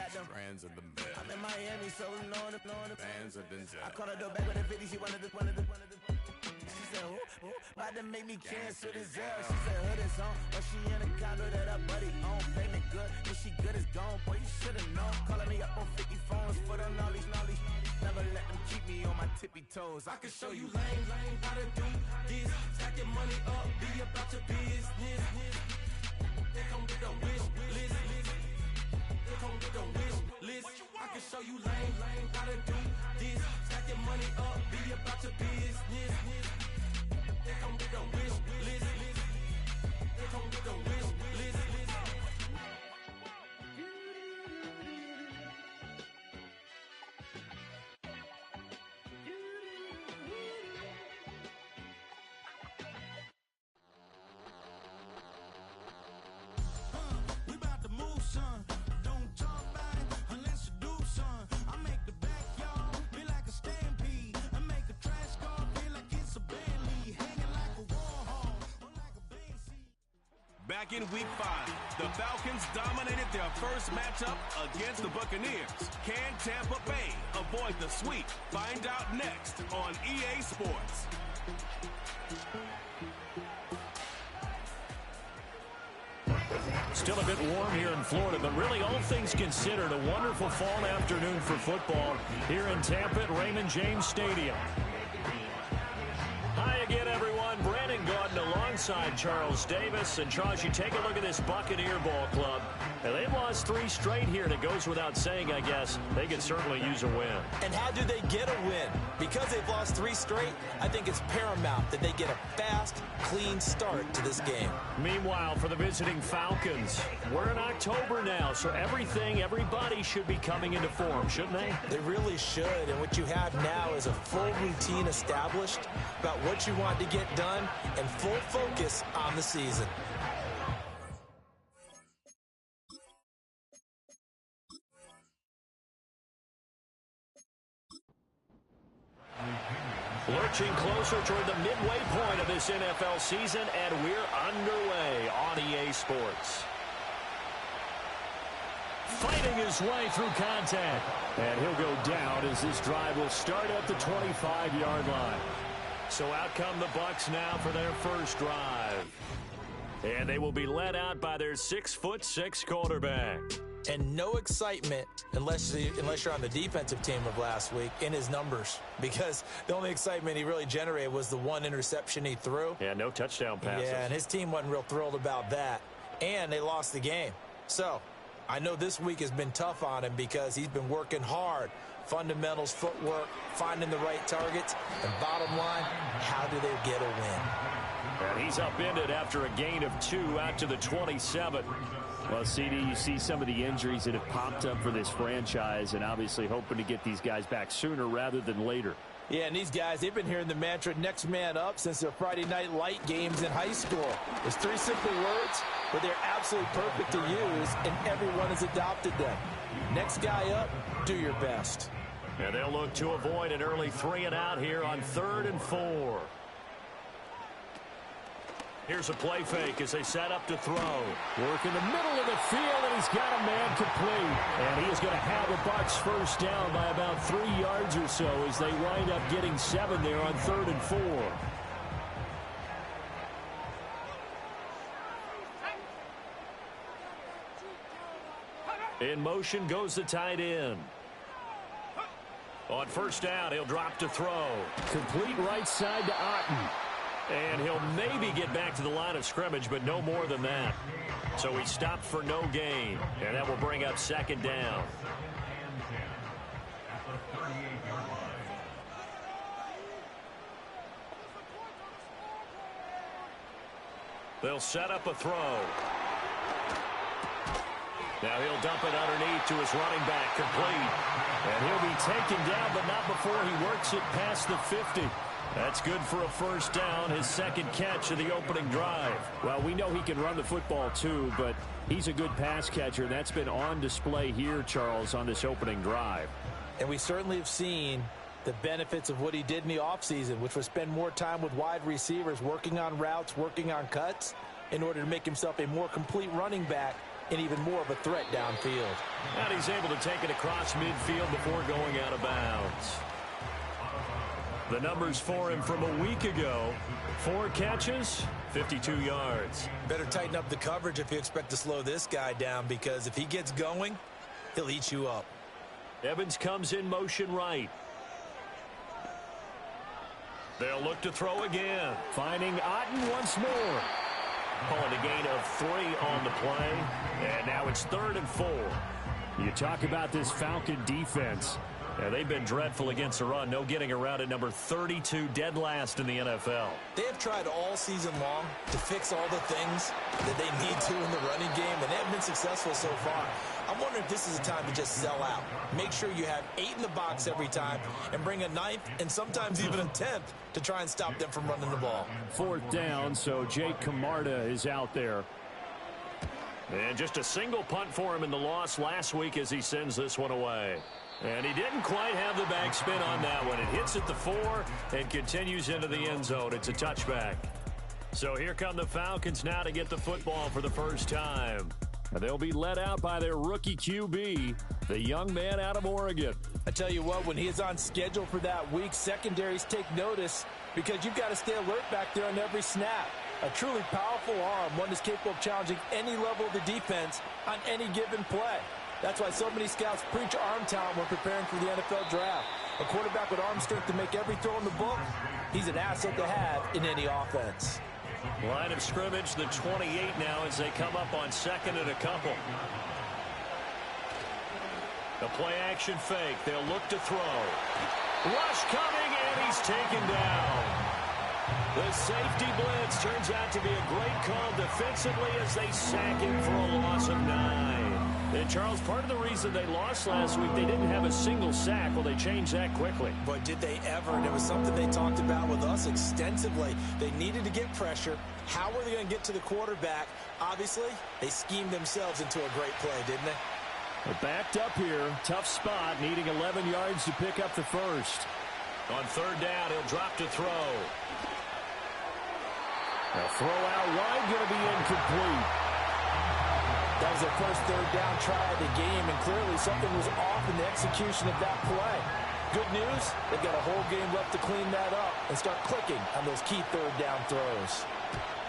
got them strands of the bed. I'm in Miami, so knowing the fans have been set. I caught her door back with a 50, she wanted the. She said, ooh, about to make me cancel this L. She said, hood is on, but she in a condo that her buddy own. Payment good, if she good is gone, boy, you should've known. Calling me up on 50 phones, foot on all these. Never let them keep me on my tippy toes. I can show you lame, how to do this. Stack your money up, be about your business. They come with a wish list. They come with a wish list. I can show you lame, how to do this. Stack your money up, be about your business. They come with a wish list. They come with a wish list. Back in Week 5, the Falcons dominated their first matchup against the Buccaneers. Can Tampa Bay avoid the sweep? Find out next on EA Sports. Still a bit warm here in Florida, but really all things considered, a wonderful fall afternoon for football here in Tampa at Raymond James Stadium. Hi again, everyone. Brandon Gaudin alongside Charles Davis. And Charles, you take a look at this Buccaneer ball club. And they've lost 3 straight here, and it goes without saying, I guess, they could certainly use a win. And how do they get a win? Because they've lost 3 straight, I think it's paramount that they get a fast, clean start to this game. Meanwhile, for the visiting Falcons, we're in October now, so everybody should be coming into form, shouldn't they? They really should, and what you have now is a full routine established about what you want to get done and full focus on the season. Lurching closer toward the midway point of this NFL season, and we're underway on EA Sports. Fighting his way through contact. And he'll go down as this drive will start at the 25-yard line. So out come the Bucs now for their first drive. And they will be led out by their 6'6" quarterback. And no excitement unless you're on the defensive team of last week in his numbers, because the only excitement he really generated was the 1 interception he threw. Yeah, no touchdown passes. Yeah, and his team wasn't real thrilled about that. And they lost the game. So I know this week has been tough on him because he's been working hard. Fundamentals, footwork, finding the right targets. And bottom line, how do they get a win? And he's upended after a gain of 2 out to the 27. Well, CD, you see some of the injuries that have popped up for this franchise, and obviously hoping to get these guys back sooner rather than later. Yeah, and these guys, they've been hearing the mantra, next man up, since their Friday night light games in high school. There's 3 simple words, but they're absolutely perfect to use, and everyone has adopted them. Next guy up, do your best. And they'll look to avoid an early 3 and out here on 3rd and 4. Here's a play fake as they set up to throw. Work in the middle of the field, and he's got a man complete. And he is going to have the Bucs first down by about 3 yards or so as they wind up getting 7 there on 3rd and 4. In motion goes the tight end. On first down, he'll drop to throw. Complete right side to Otten. And he'll maybe get back to the line of scrimmage, but no more than that. So he stopped for no gain, and that will bring up 2nd down. They'll set up a throw. Now he'll dump it underneath to his running back, complete. And he'll be taken down, but not before he works it past the 50. That's good for a first down, his 2nd catch of the opening drive. Well, we know he can run the football too, but he's a good pass catcher. That's been on display here, Charles, on this opening drive. And we certainly have seen the benefits of what he did in the offseason, which was spend more time with wide receivers, working on routes, working on cuts, in order to make himself a more complete running back and even more of a threat downfield. And he's able to take it across midfield before going out of bounds. The numbers for him from a week ago: 4 catches, 52 yards. Better tighten up the coverage if you expect to slow this guy down, because if he gets going, he'll eat you up. Evans comes in motion right. They'll look to throw again. Finding Otten once more. Calling a gain of 3 on the play. And now it's 3rd and 4. You talk about this Falcon defense. Yeah, they've been dreadful against the run. No getting around at number 32, dead last in the NFL. They have tried all season long to fix all the things that they need to in the running game, and they have been successful so far. I'm wondering if this is a time to just sell out. Make sure you have 8 in the box every time and bring a 9th and sometimes even a 10th to try and stop them from running the ball. 4th down, so Jake Camarda is out there. And just a single punt for him in the loss last week as he sends this one away. And he didn't quite have the backspin on that one. It hits at the 4 and continues into the end zone. It's a touchback. So here come the Falcons now to get the football for the first time. And they'll be led out by their rookie QB, the young man out of Oregon. I tell you what, when he is on schedule for that week, secondaries take notice because you've got to stay alert back there on every snap. A truly powerful arm, one that's capable of challenging any level of the defense on any given play. That's why so many scouts preach arm talent when preparing for the NFL draft. A quarterback with arm strength to make every throw in the book, he's an asset to have in any offense. Line of scrimmage, the 28 now as they come up on 2nd and a couple. The play action fake. They'll look to throw. Rush coming, and he's taken down. The safety blitz turns out to be a great call defensively as they sack him for a loss of 9. And, Charles, part of the reason they lost last week, they didn't have a single sack. Well, they changed that quickly. But did they ever? And it was something they talked about with us extensively. They needed to get pressure. How were they going to get to the quarterback? Obviously, they schemed themselves into a great play, didn't they? They're backed up here. Tough spot, needing 11 yards to pick up the first. On 3rd down, he'll drop to throw. A throw out wide, going to be incomplete. That was their first 3rd down try of the game, and clearly something was off in the execution of that play. Good news, they've got a whole game left to clean that up and start clicking on those key 3rd down throws.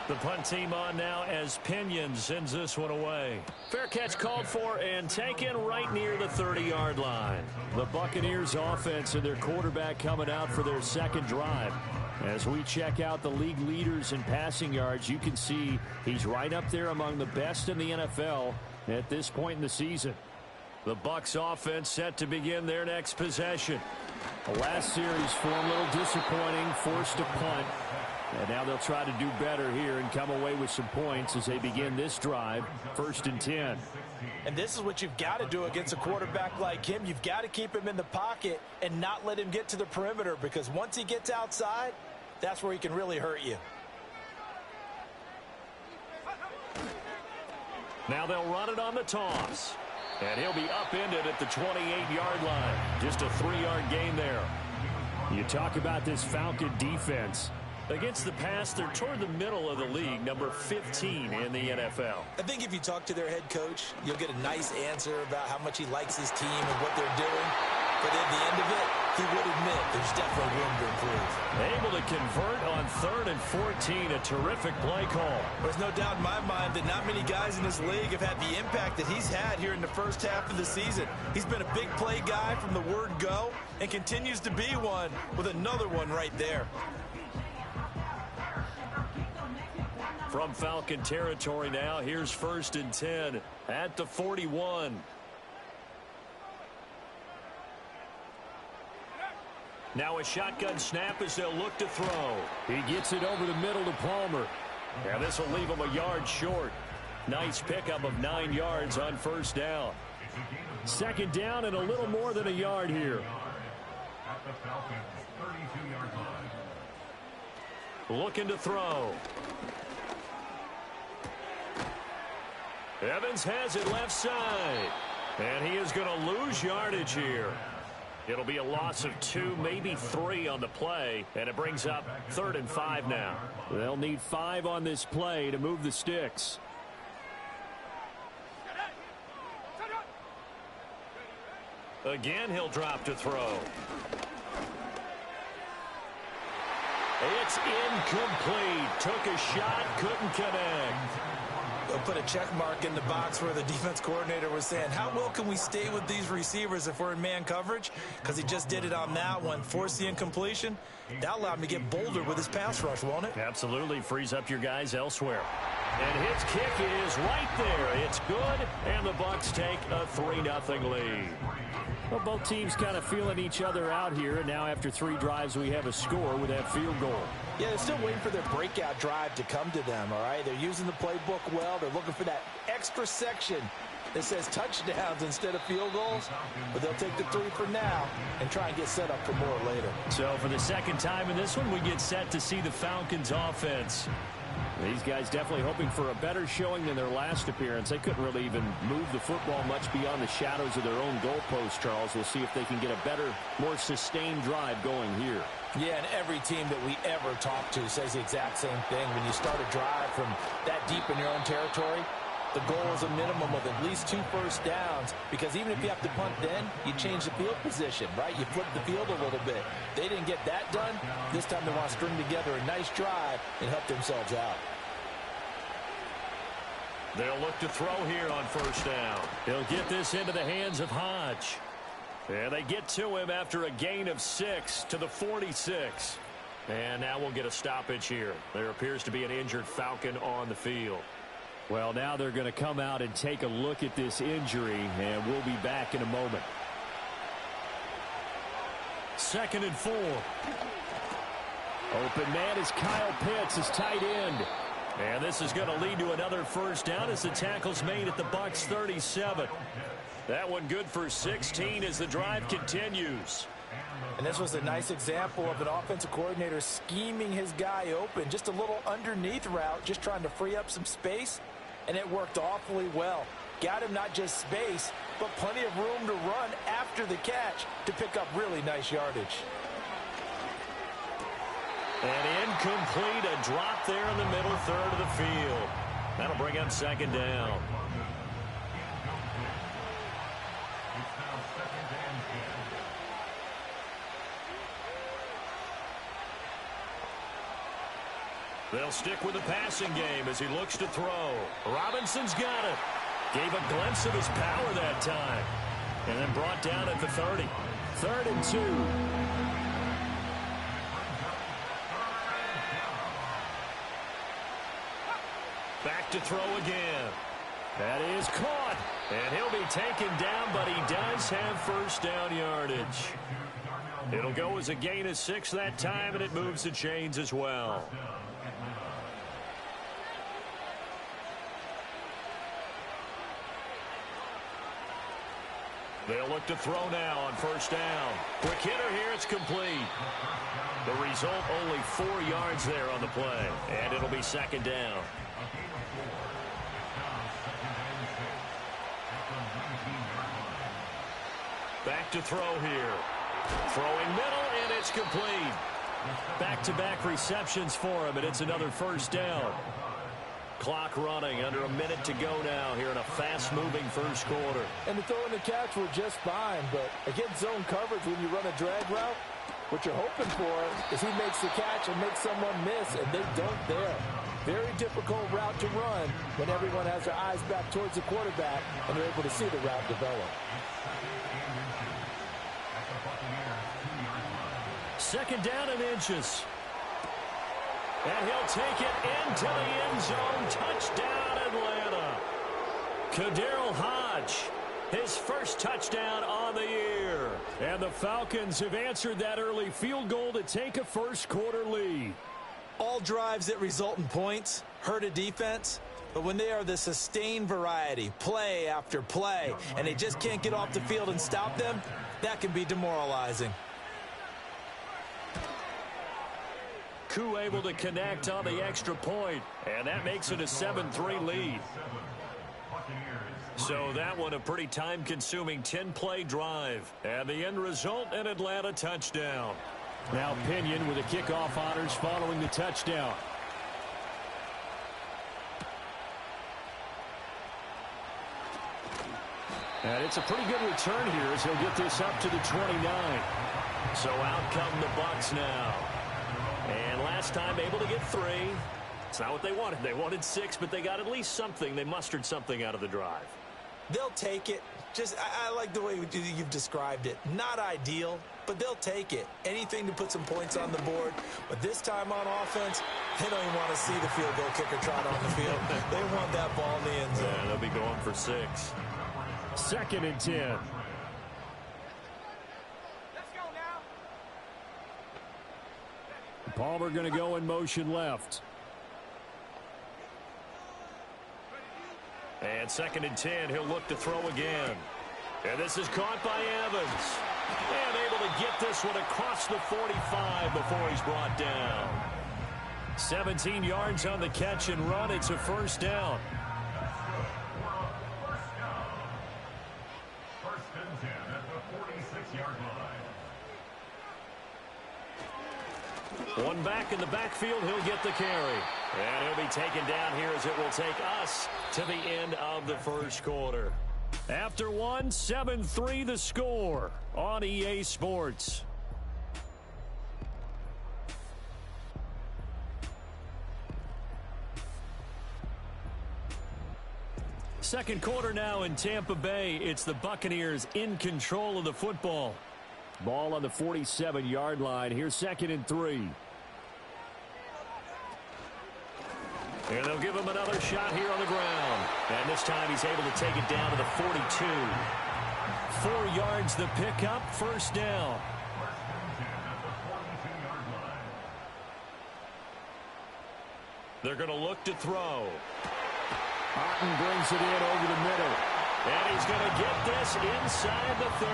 The punt team on now as Pinion sends this one away. Fair catch called for and taken right near the 30-yard line. The Buccaneers offense and their quarterback coming out for their 2nd drive. As we check out the league leaders in passing yards, you can see he's right up there among the best in the NFL at this point in the season. The Bucs offense set to begin their next possession. The last series for them a little disappointing, forced a punt. And now they'll try to do better here and come away with some points as they begin this drive, 1st and 10. And this is what you've got to do against a quarterback like him. You've got to keep him in the pocket and not let him get to the perimeter, because once he gets outside, that's where he can really hurt you. Now they'll run it on the toss. And he'll be upended at the 28-yard line. Just a 3-yard gain there. You talk about this Falcon defense. Against the pass, they're toward the middle of the league, number 15 in the NFL. I think if you talk to their head coach, you'll get a nice answer about how much he likes his team and what they're doing. But at the end of it, he would admit there's definitely room to improve. Able to convert on 3rd and 14, a terrific play call. There's no doubt in my mind that not many guys in this league have had the impact that he's had here in the first half of the season. He's been a big play guy from the word go and continues to be one with another one right there. From Falcon territory now, here's 1st and 10 at the 41. Now a shotgun snap as they'll look to throw. He gets it over the middle to Palmer. And this will leave him a yard short. Nice pickup of 9 yards on 1st down. 2nd down and a little more than a yard here. At the Falcons' 32-yard line. Looking to throw. Evans has it left side. And he is going to lose yardage here. It'll be a loss of 2, maybe 3 on the play. And it brings up 3rd and 5 now. They'll need 5 on this play to move the sticks. Again, he'll drop to throw. It's incomplete. Took a shot, couldn't connect. They'll put a check mark in the box where the defense coordinator was saying, how well can we stay with these receivers if we're in man coverage? Because he just did it on that one, forced the incompletion. That allowed him to get bolder with his pass rush, won't it? Absolutely. Frees up your guys elsewhere. And his kick is right there. It's good, and the Bucs take a 3-0 lead. Well, both teams kind of feeling each other out here, and now after 3 drives, we have a score with that field goal. Yeah, they're still waiting for their breakout drive to come to them, all right? They're using the playbook well. They're looking for that extra section that says touchdowns instead of field goals. But they'll take the 3 for now and try and get set up for more later. So for the second time in this one, we get set to see the Falcons offense. These guys definitely hoping for a better showing than their last appearance. They couldn't really even move the football much beyond the shadows of their own goalpost, Charles. We'll see if they can get a better, more sustained drive going here. Yeah, and every team that we ever talk to says the exact same thing. When you start a drive from that deep in your own territory, the goal is a minimum of at least 2 first downs, because even if you have to punt then, you change the field position, right? You flip the field a little bit. They didn't get that done. This time they want to string together a nice drive and help themselves out. They'll look to throw here on first down. He'll get this into the hands of Hodge. And they get to him after a gain of 6 to the 46. And now we'll get a stoppage here. There appears to be an injured Falcon on the field. Well, now they're going to come out and take a look at this injury, and we'll be back in a moment. 2nd and 4. Open man is Kyle Pitts, his tight end. And this is going to lead to another first down as the tackle's made at the Bucs 37. That one good for 16 as the drive continues. And this was a nice example of an offensive coordinator scheming his guy open. Just a little underneath route, just trying to free up some space. And it worked awfully well. Got him not just space, but plenty of room to run after the catch to pick up really nice yardage. And incomplete, a drop there in the middle third of the field. That'll bring up 2nd down. They'll stick with the passing game as he looks to throw. Robinson's got it. Gave a glimpse of his power that time. And then brought down at the 30. 3rd and 2. Back to throw again. That is caught. And he'll be taken down, but he does have first down yardage. It'll go as a gain of 6 that time, and it moves the chains as well. They'll look to throw now on first down. Quick hitter here, it's complete. The result, only 4 yards there on the play. And it'll be 2nd down. Back to throw here. Throwing middle, and it's complete. Back-to-back receptions for him, and it's another first down. Clock running, under a minute to go now here in a fast-moving first quarter. And the throw and the catch were just fine, but against zone coverage when you run a drag route, what you're hoping for is he makes the catch and makes someone miss, and they don't there. Very difficult route to run when everyone has their eyes back towards the quarterback and they're able to see the route develop. 2nd down and inches. And he'll take it into the end zone. Touchdown, Atlanta. KhaDarel Hodge, his first touchdown on the year. And the Falcons have answered that early field goal to take a first quarter lead. All drives that result in points hurt a defense, but when they are the sustained variety, play after play, and they just can't get off the field and stop them, that can be demoralizing. Koo able to connect on the extra point, and that makes it a 7-3 lead. So that one a pretty time-consuming 10-play drive, and the end result, an Atlanta touchdown. Now Pinion with the kickoff honors following the touchdown. And it's a pretty good return here as he'll get this up to the 29. So out come the Bucs now. And last time able to get 3. It's not what they wanted. They wanted 6, but they got at least something. They mustered something out of the drive. They'll take it. I like the way you've described it. Not ideal, but they'll take it. Anything to put some points on the board. But this time on offense, they don't even want to see the field goal kicker trot on the field. They want that ball in the end zone. Yeah, they'll be going for 6. 2nd and 10. Let's go now. Palmer going to go in motion left. And 2nd and 10, he'll look to throw again. And this is caught by Evans. And able to get this one across the 45 before he's brought down. 17 yards on the catch and run. It's a first down. First and 10 at the 46-yard line. One back in the backfield, he'll get the carry. And he'll be taken down here as it will take us to the end of the first quarter. After one, 7-3 the score on EA Sports. Second quarter now in Tampa Bay. It's the Buccaneers in control of the football. Ball on the 47-yard line. Here's 2nd and 3. And they'll give him another shot here on the ground. And this time he's able to take it down to the 42. 4 yards the pickup, first down. They're going to look to throw. Otten brings it in over the middle. And he's going to get this inside the 30.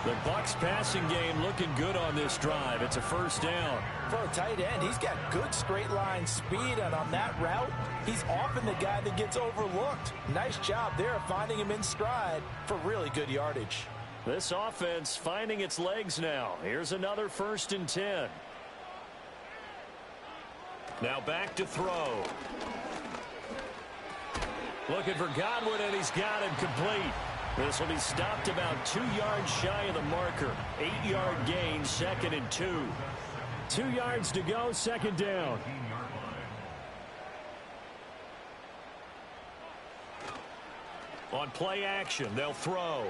The Bucs passing game looking good on this drive. It's a first down. For a tight end, he's got good straight line speed, and on that route, he's often the guy that gets overlooked. Nice job there finding him in stride for really good yardage. This offense finding its legs now. Here's another 1st and 10. Now back to throw. Looking for Godwin, and he's got him complete. This will be stopped about 2 yards shy of the marker. 8-yard gain, 2nd and 2. 2 yards to go, 2nd down. On play action, they'll throw.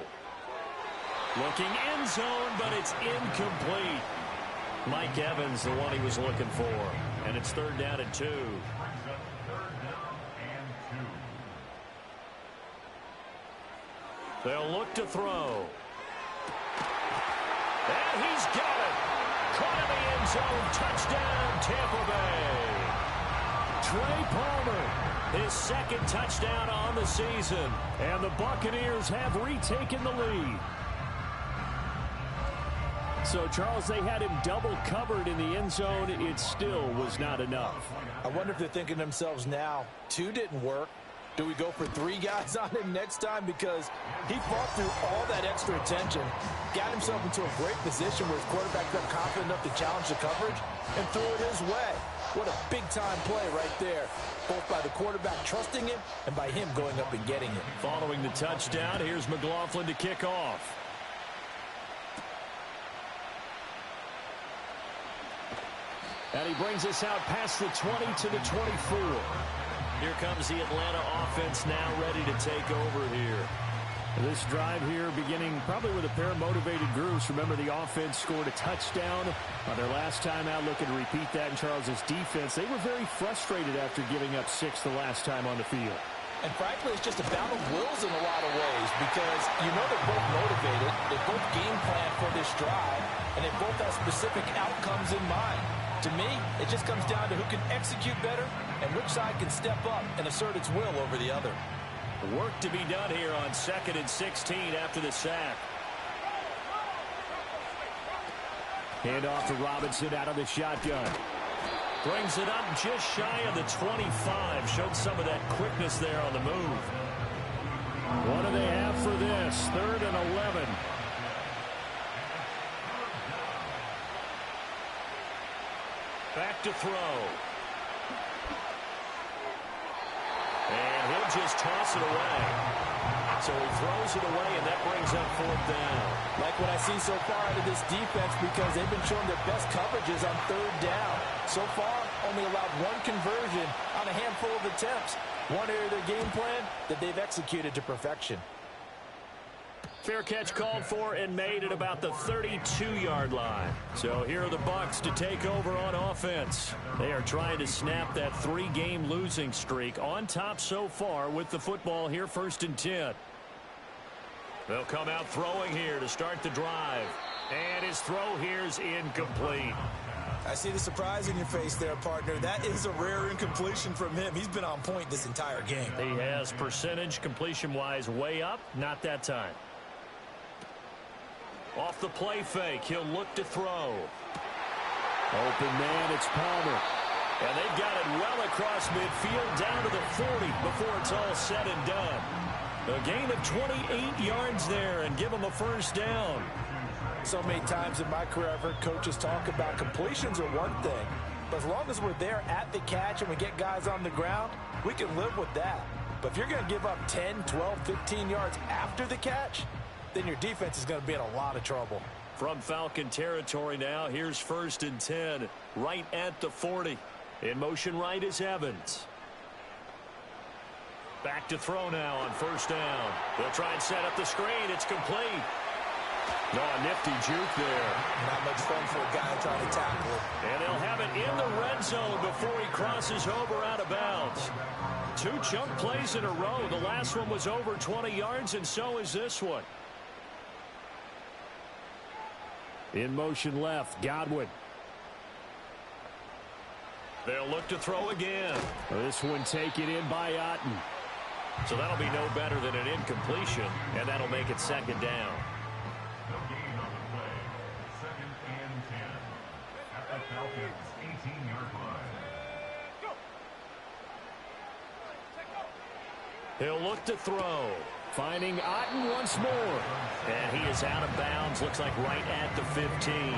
Looking end zone, but it's incomplete. Mike Evans, the one he was looking for. And it's 3rd down and 2. They'll look to throw. And he's got it. Caught in the end zone. Touchdown, Tampa Bay. Trey Palmer, his 2nd touchdown on the season. And the Buccaneers have retaken the lead. So, Charles, they had him double covered in the end zone. It still was not enough. I wonder if they're thinking to themselves now, 2 didn't work. Do we go for 3 guys on him next time? Because he fought through all that extra attention, got himself into a great position where his quarterback felt confident enough to challenge the coverage and threw it his way. What a big-time play right there, both by the quarterback trusting him and by him going up and getting it. Following the touchdown, here's McLaughlin to kick off. And he brings us out past the 20 to the 24. Here comes the Atlanta offense now ready to take over here. This drive here beginning probably with a pair of motivated groups. Remember, the offense scored a touchdown on their last time out, looking to repeat that in Charles's defense. They were very frustrated after giving up 6 the last time on the field. And frankly, it's just a battle of wills in a lot of ways because you know they're both motivated, they both game plan for this drive, and they both have specific outcomes in mind. To me, it just comes down to who can execute better and which side can step up and assert its will over the other. Work to be done here on 2nd and 16 after the sack. Hand off to Robinson out of the shotgun. Brings it up just shy of the 25. Showed some of that quickness there on the move. What do they have for this? 3rd and 11. Back to throw. And he'll just toss it away. So he throws it away, and that brings up 4th down. Like what I see so far out of this defense, because they've been showing their best coverages on 3rd down. So far, only allowed 1 conversion on a handful of attempts. One area of their game plan that they've executed to perfection. Fair catch called for and made at about the 32-yard line. So here are the Bucs to take over on offense. They are trying to snap that 3-game losing streak, on top so far with the football here, 1st and 10. They'll come out throwing here to start the drive. And his throw here is incomplete. I see the surprise in your face there, partner. That is a rare incompletion from him. He's been on point this entire game. He has percentage completion-wise way up. Not that time. Off the play fake, he'll look to throw. Open man, it's Palmer. And they've got it well across midfield down to the 40 before it's all said and done. A gain of 28 yards there and give them a 1st down. So many times in my career I've heard coaches talk about completions are one thing. But as long as we're there at the catch and we get guys on the ground, we can live with that. But if you're going to give up 10, 12, 15 yards after the catch, then your defense is going to be in a lot of trouble. From Falcon territory now, here's 1st and 10, right at the 40. In motion right is Evans. Back to throw now on 1st down. They'll try and set up the screen. It's complete. Oh, nifty juke there. Not much fun for a guy trying to tackle it. And they'll have it in the red zone before he crosses over out of bounds. 2 chunk plays in a row. The last one was over 20 yards, and so is this one. In motion left, Godwin. They'll look to throw again. This one taken in by Otten. So that'll be no better than an incompletion, and that'll make it 2nd down. No gain on the play. 2nd and 10. At the Falcons' 18-yard line. He'll look to throw. Finding Otten once more. And he is out of bounds, looks like right at the 15.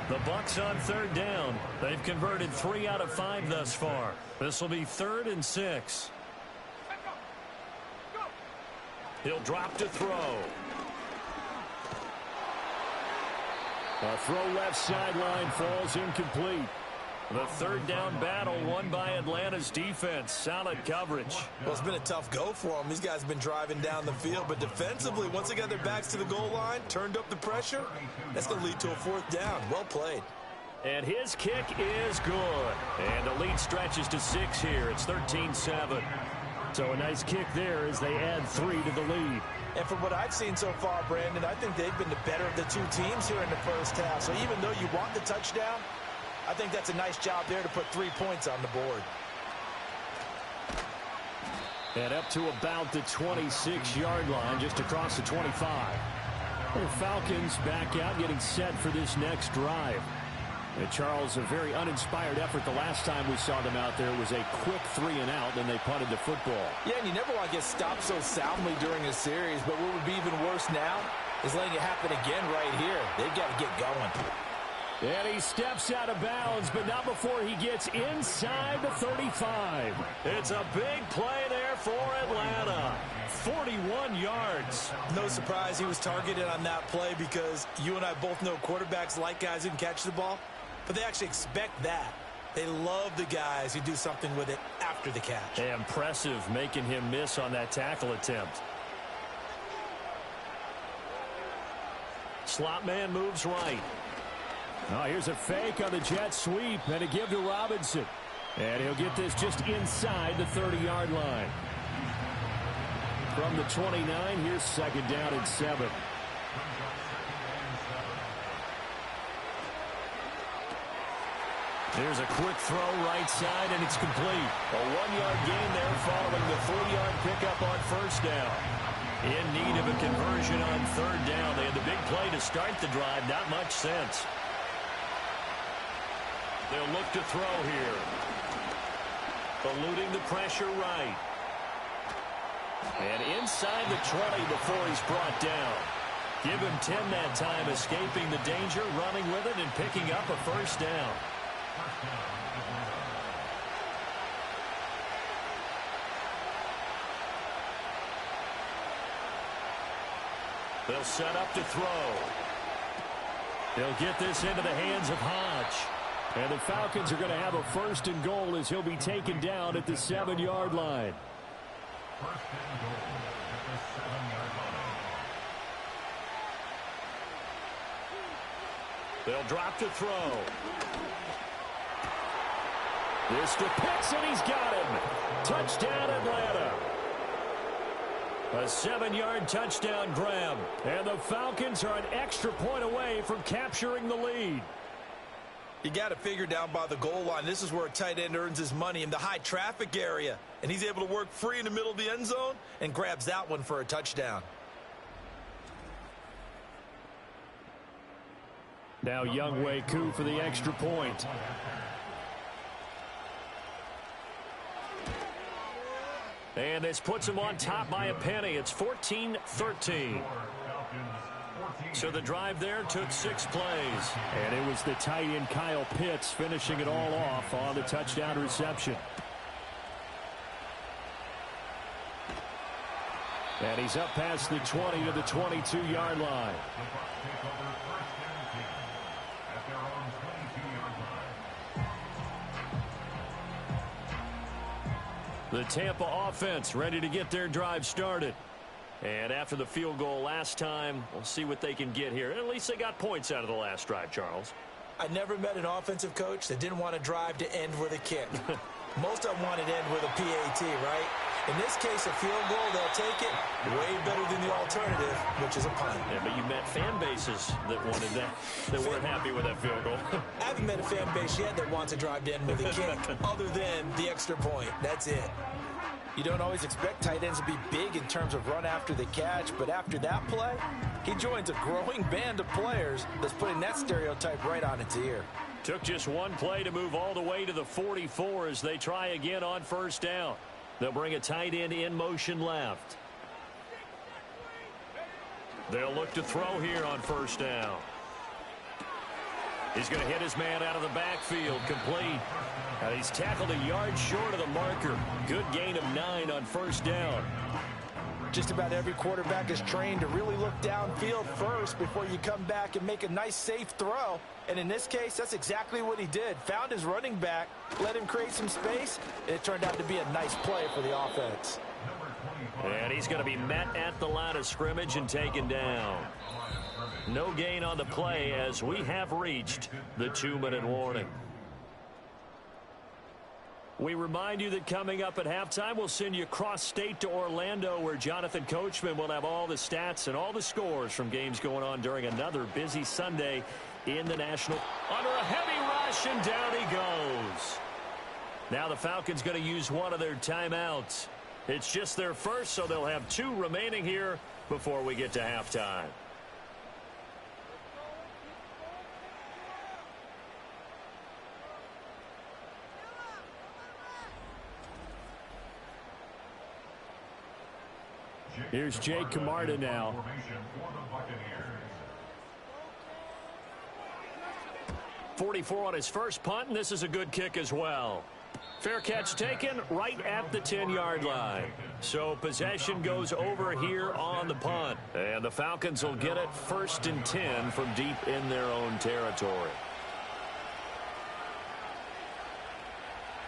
The Bucs on 3rd down. They've converted 3 out of 5 thus far. This will be 3rd and 6. He'll drop to throw. A throw left sideline falls incomplete. The 3rd down battle won by Atlanta's defense. Solid coverage. Well, it's been a tough go for them. These guys have been driving down the field, but defensively, once they got their backs to the goal line, turned up the pressure, that's going to lead to a 4th down. Well played. And his kick is good. And the lead stretches to 6 here. It's 13-7. So a nice kick there as they add 3 to the lead. And from what I've seen so far, Brandon, I think they've been the better of the 2 teams here in the 1st half. So even though you want the touchdown, I think that's a nice job there to put 3 points on the board. And up to about the 26-yard line, just across the 25. The Falcons back out, getting set for this next drive. And Charles, a very uninspired effort. The last time we saw them out there was a quick 3-and-out, then they punted the football. Yeah, and you never want to get stopped so soundly during a series, but what would be even worse now is letting it happen again right here. They've got to get going. And he steps out of bounds, but not before he gets inside the 35. It's a big play there for Atlanta. 41 yards. No surprise he was targeted on that play because you and I both know quarterbacks like guys who can catch the ball, but they actually expect that. They love the guys who do something with it after the catch. Impressive making him miss on that tackle attempt. Slot man moves right. Oh, here's a fake on the jet sweep and a give to Robinson. And he'll get this just inside the 30-yard line. From the 29, here's 2nd down and 7. Here's a quick throw right side, and it's complete. A 1-yard gain there following the 3-yard pickup on 1st down. In need of a conversion on 3rd down. They had the big play to start the drive. Not much sense. They'll look to throw here. Eluding the pressure right. And inside the 20 before he's brought down. Give him 10 that time, escaping the danger, running with it, and picking up a 1st down. They'll set up to throw. They'll get this into the hands of Hodge. And the Falcons are going to have a 1st and goal as he'll be taken down at the 7-yard line. 1st and goal at the 7-yard line. They'll drop to throw. This to Pitts, and he's got him. Touchdown, Atlanta. A 7-yard touchdown grab. And the Falcons are an extra point away from capturing the lead. You got to figure down by the goal line. This is where a tight end earns his money, in the high traffic area. And he's able to work free in the middle of the end zone and grabs that one for a touchdown. Now Younghoe Koo for the extra point. And this puts him on top by a penny. It's 14-13. So the drive there took 6 plays. And it was the tight end Kyle Pitts finishing it all off on the touchdown reception. And he's up past the 20 to the 22-yard line. The Tampa offense ready to get their drive started. And after the field goal last time, we'll see what they can get here. At least they got points out of the last drive, Charles. I never met an offensive coach that didn't want to drive to end with a kick. Most of them wanted to end with a PAT, right? In this case, a field goal, they'll take it. Way better than the alternative, which is a punt. Yeah, but you met fan bases that wanted that, that weren't happy with that field goal. I haven't met a fan base yet that wants to drive to end with a kick, other than the extra point. That's it. You don't always expect tight ends to be big in terms of run after the catch, but after that play, he joins a growing band of players that's putting that stereotype right on its ear. Took just one play to move all the way to the 44 as they try again on 1st down. They'll bring a tight end in motion left. They'll look to throw here on 1st down. He's going to hit his man out of the backfield, complete. And he's tackled a yard short of the marker. Good gain of 9 on 1st down. Just about every quarterback is trained to really look downfield first before you come back and make a nice, safe throw. And in this case, that's exactly what he did. Found his running back, let him create some space, and it turned out to be a nice play for the offense. And he's going to be met at the line of scrimmage and taken down. No gain on the play as we have reached the 2-minute warning. We remind you that coming up at halftime, we'll send you cross-state to Orlando, where Jonathan Coachman will have all the stats and all the scores from games going on during another busy Sunday in the National. Under a heavy rush, and down he goes. Now the Falcons going to use one of their timeouts. It's just their first, so they'll have 2 remaining here before we get to halftime. Here's Jake Camarda now. 44 on his first punt, and this is a good kick as well. Fair catch taken right at the 10-yard line. So possession goes over here on the punt. And the Falcons will get it 1st and 10 from deep in their own territory.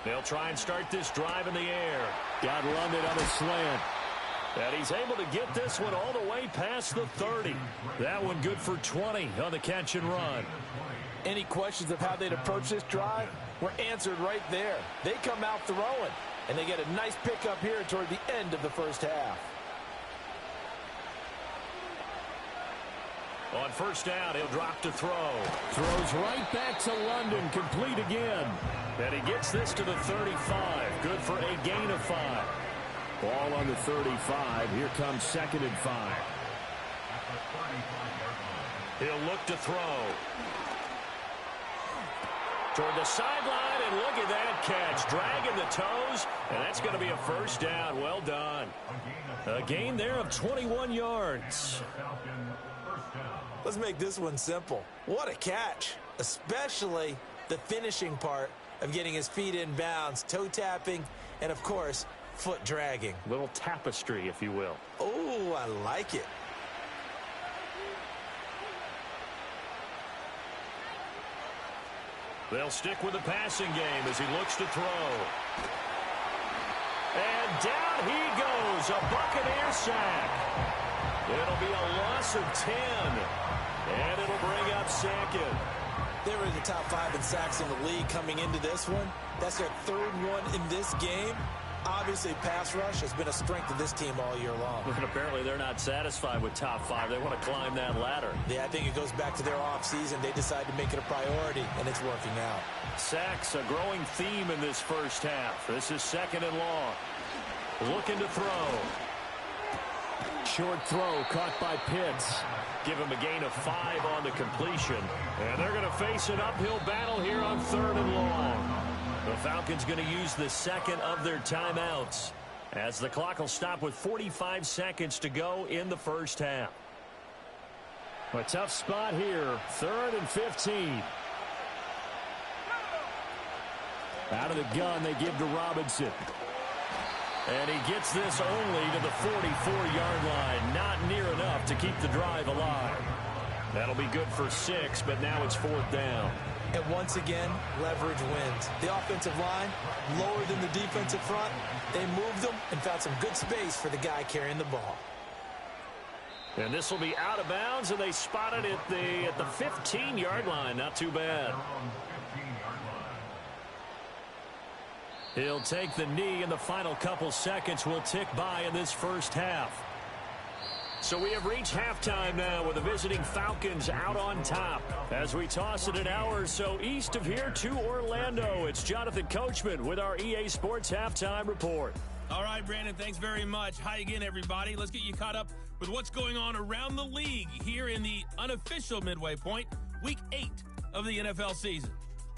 They'll try and start this drive in the air. Got London on a slant. And he's able to get this one all the way past the 30. That one good for 20 on the catch and run. Any questions of how they'd approach this drive were answered right there. They come out throwing, and they get a nice pickup here toward the end of the first half. On 1st down, he'll drop to throw. Throws right back to London, complete again. And he gets this to the 35. Good for a gain of 5. Ball on the 35. Here comes 2nd and 5. He'll look to throw. Toward the sideline, and look at that catch. Dragging the toes, and that's going to be a 1st down. Well done. A gain there of 21 yards. Let's make this one simple. What a catch, especially the finishing part of getting his feet in bounds, toe tapping, and, of course, foot dragging. Little tapestry, if you will. Oh, I like it. They'll stick with the passing game as he looks to throw. And down he goes, a Buccaneer sack. It'll be a loss of 10, and it'll bring up second. They were in the top 5 in sacks in the league coming into this one. That's their 3rd one in this game. Obviously, pass rush has been a strength of this team all year long. And apparently they're not satisfied with top 5. They want to climb that ladder. Yeah, I think it goes back to their offseason. They decided to make it a priority, and it's working out. Sacks, a growing theme in this first half. This is 2nd and long. Looking to throw. Short throw caught by Pitts. Give him a gain of 5 on the completion. And they're going to face an uphill battle here on 3rd and long. The Falcons going to use the 2nd of their timeouts as the clock will stop with 45 seconds to go in the first half. A tough spot here. 3rd and 15. Out of the gun, they give to Robinson. And he gets this only to the 44-yard line. Not near enough to keep the drive alive. That'll be good for 6, but now it's 4th down. And once again, leverage wins. The offensive line, lower than the defensive front. They moved them and found some good space for the guy carrying the ball. And this will be out of bounds, and they spot it at the 15-yard line. Not too bad. He'll take the knee, and the final couple seconds will tick by in this first half. So we have reached halftime now with the visiting Falcons out on top. As we toss it an hour or so east of here to Orlando, it's Jonathan Coachman with our EA Sports Halftime Report. All right, Brandon, thanks very much. Hi again, everybody. Let's get you caught up with what's going on around the league here in the unofficial midway point, Week 8 of the NFL season.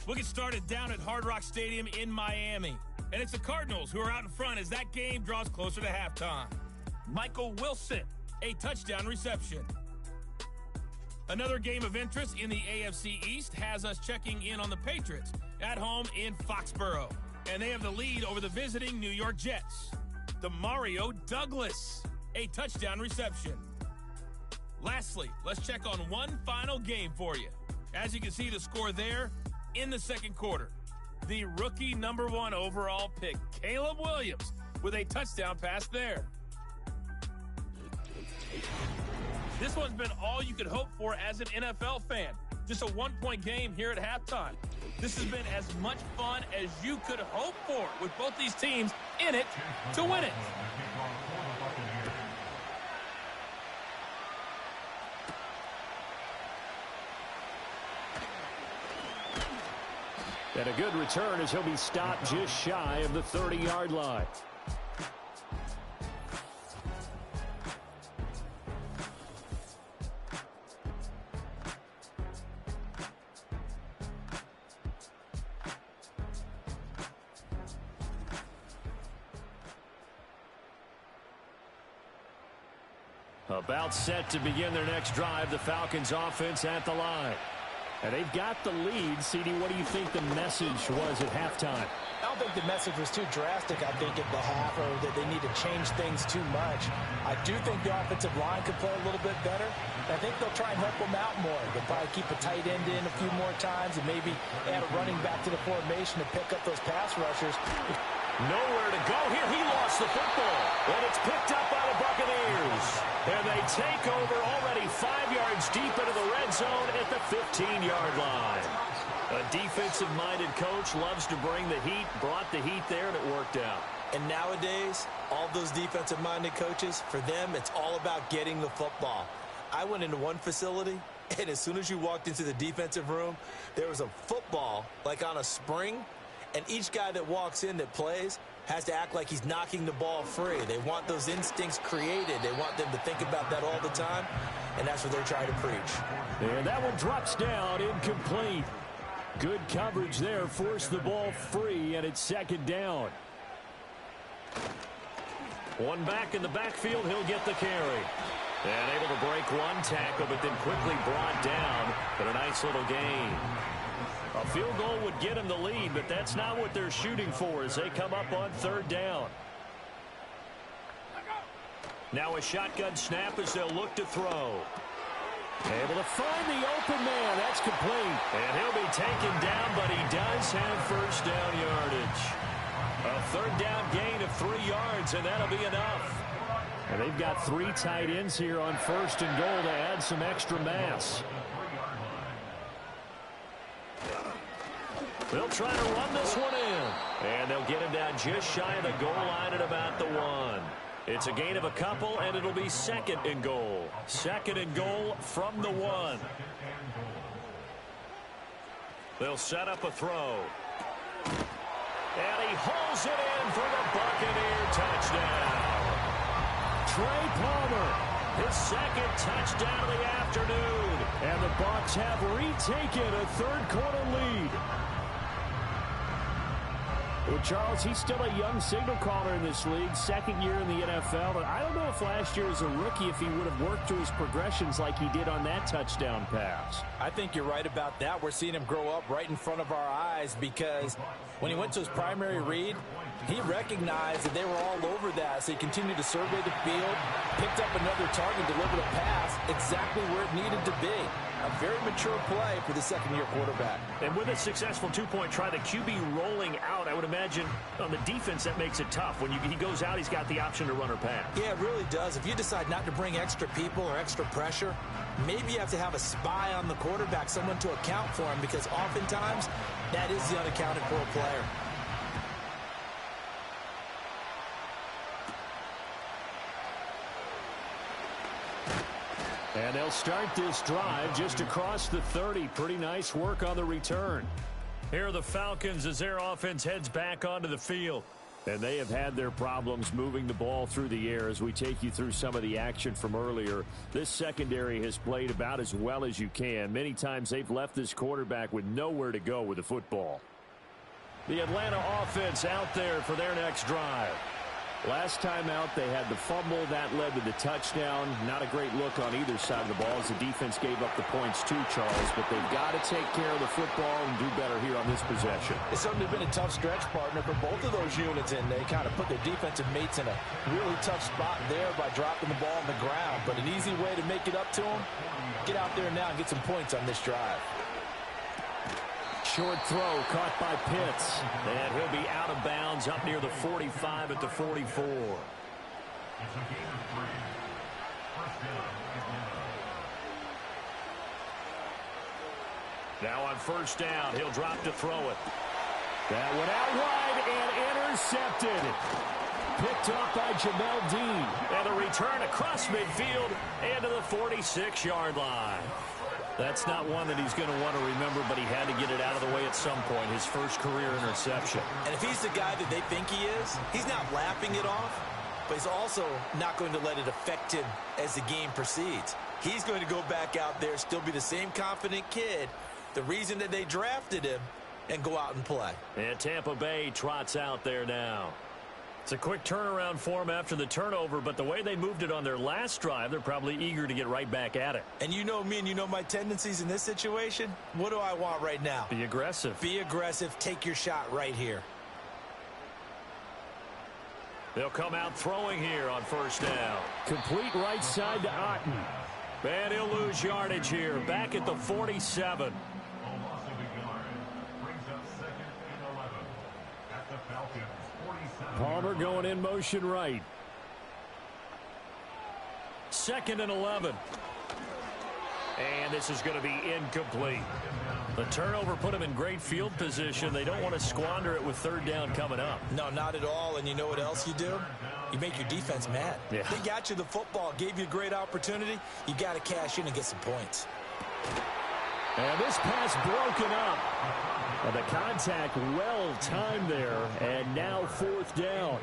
We'll get started down at Hard Rock Stadium in Miami. And it's the Cardinals who are out in front as that game draws closer to halftime. Michael Wilson, a touchdown reception. Another game of interest in the AFC East has us checking in on the Patriots at home in Foxborough. And they have the lead over the visiting New York Jets. Demario Douglas, a touchdown reception. Lastly, let's check on one final game for you. As you can see the score there in the second quarter. The rookie #1 overall pick, Caleb Williams, with a touchdown pass there. This one's been all you could hope for as an NFL fan. Just a one-point game here at halftime. This has been as much fun as you could hope for with both these teams in it to win it. And a good return as he'll be stopped just shy of the 30-yard line. About set to begin their next drive, the Falcons offense at the line. And they've got the lead. CD, what do you think the message was at halftime? I don't think the message was too drastic, I think, at the half, or that they need to change things too much. I do think the offensive line could play a little bit better. I think they'll try and help them out more. They'll probably keep a tight end in a few more times and maybe add a running back to the formation to pick up those pass rushers. Nowhere to go here. He lost the football. And it's picked up by the Buccaneers. And they take over already 5 yards deep into the red zone at the 15-yard line. A defensive-minded coach loves to bring the heat, brought the heat there, and it worked out. And nowadays, all those defensive-minded coaches, for them, it's all about getting the football. I went into one facility, and as soon as you walked into the defensive room, there was a football, like on a spring, and each guy that walks in that plays has to act like he's knocking the ball free. They want those instincts created. They want them to think about that all the time, and that's what they're trying to preach. And that one drops down, incomplete. Good coverage there, forced the ball free, and it's second down. One back in the backfield, he'll get the carry. And able to break one tackle, but then quickly brought down, but a nice little gain. A field goal would get him the lead, but that's not what they're shooting for as they come up on third down. Now a shotgun snap as they'll look to throw. Able to find the open man. That's complete. And he'll be taken down, but he does have first down yardage. A third down gain of 3 yards, and that'll be enough. And they've got 3 tight ends here on first and goal to add some extra mass. They'll try to run this one in. And they'll get him down just shy of the goal line at about the 1. It's a gain of a couple, and it'll be second and goal. Second and goal from the 1. They'll set up a throw. And he hauls it in for the Buccaneer touchdown. Trey Palmer, his second touchdown of the afternoon. And the Bucs have retaken a third-quarter lead. Well, Charles, he's still a young signal caller in this league, second year in the NFL. But I don't know if last year as a rookie, if he would have worked through his progressions like he did on that touchdown pass. I think you're right about that. We're seeing him grow up right in front of our eyes because when he went to his primary read, he recognized that they were all over that. So he continued to survey the field, picked up another target, delivered a pass exactly where it needed to be. A very mature play for the second-year quarterback. And with a successful two-point try, the QB rolling out, I would imagine on the defense that makes it tough. When he goes out, he's got the option to run or pass. Yeah, it really does. If you decide not to bring extra people or extra pressure, maybe you have to have a spy on the quarterback, someone to account for him, because oftentimes that is the unaccounted for player. And they'll start this drive just across the 30. Pretty nice work on the return. Here are the Falcons as their offense heads back onto the field. And they have had their problems moving the ball through the air as we take you through some of the action from earlier. This secondary has played about as well as you can. Many times they've left this quarterback with nowhere to go with the football. The Atlanta offense out there for their next drive. Last time out, they had the fumble. That led to the touchdown. Not a great look on either side of the ball as the defense gave up the points too, Charles. But they've got to take care of the football and do better here on this possession. It's certainly been a tough stretch, partner, for both of those units, and they kind of put their defensive mates in a really tough spot there by dropping the ball on the ground. But an easy way to make it up to them, get out there now and get some points on this drive. Short throw caught by Pitts. And he'll be out of bounds up near the 45 at the 44. It's a gain of 3. First down, Atlanta. Now on first down, he'll drop to throw it. That went out wide and intercepted. Picked off by Jamel Dean. And a return across midfield and to the 46-yard line. That's not one that he's going to want to remember, but he had to get it out of the way at some point, his first career interception. And if he's the guy that they think he is, he's not laughing it off, but he's also not going to let it affect him as the game proceeds. He's going to go back out there, still be the same confident kid, the reason that they drafted him, and go out and play. And Tampa Bay trots out there now. It's a quick turnaround for them after the turnover, but the way they moved it on their last drive, they're probably eager to get right back at it. And you know me and you know my tendencies in this situation. What do I want right now? Be aggressive. Be aggressive. Take your shot right here. They'll come out throwing here on first down. Complete right side to Otten. And he'll lose yardage here. Back at the 47. Palmer going in motion right. 2nd and 11. And this is going to be incomplete. The turnover put them in great field position. They don't want to squander it with third down coming up. No, not at all. And you know what else you do? You make your defense mad. Yeah. They got you the football, gave you a great opportunity. You got to cash in and get some points. And this pass broken up. And the contact well timed there. And now 4th down.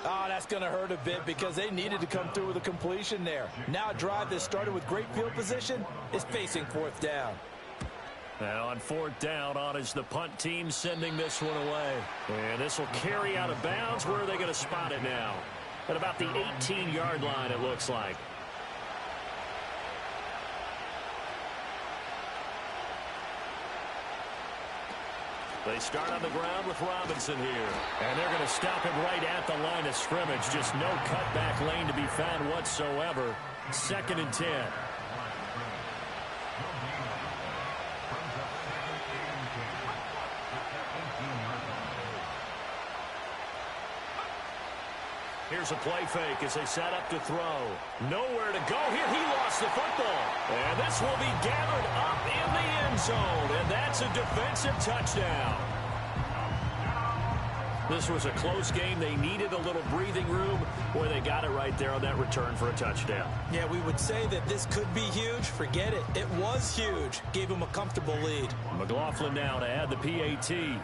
Oh, that's going to hurt a bit because they needed to come through with a completion there. Now a drive that started with great field position is facing 4th down. Now on 4th down, on is the punt team sending this one away. And this will carry out of bounds. Where are they going to spot it now? At about the 18-yard line, it looks like. They start on the ground with Robinson here. And they're going to stop him right at the line of scrimmage. Just no cutback lane to be found whatsoever. 2nd and 10. Here's a play fake as they set up to throw. Nowhere to go here. He lost the football. And this will be gathered up in the end zone. And that's a defensive touchdown. This was a close game. They needed a little breathing room. Boy, they got it right there on that return for a touchdown. Yeah, we would say that this could be huge. Forget it. It was huge. Gave him a comfortable lead. McLaughlin now to add the PAT.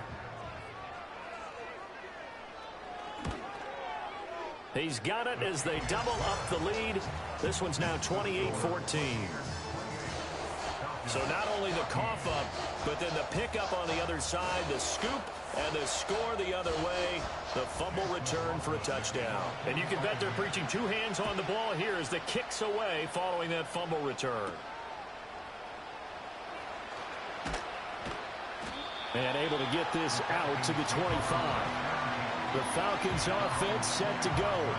He's got it as they double up the lead. This one's now 28-14. So not only the cough up, but then the pickup on the other side, the scoop, and the score the other way, the fumble return for a touchdown. And you can bet they're preaching two hands on the ball here as the kicks away following that fumble return. And able to get this out to the 25. The Falcons offense set to go.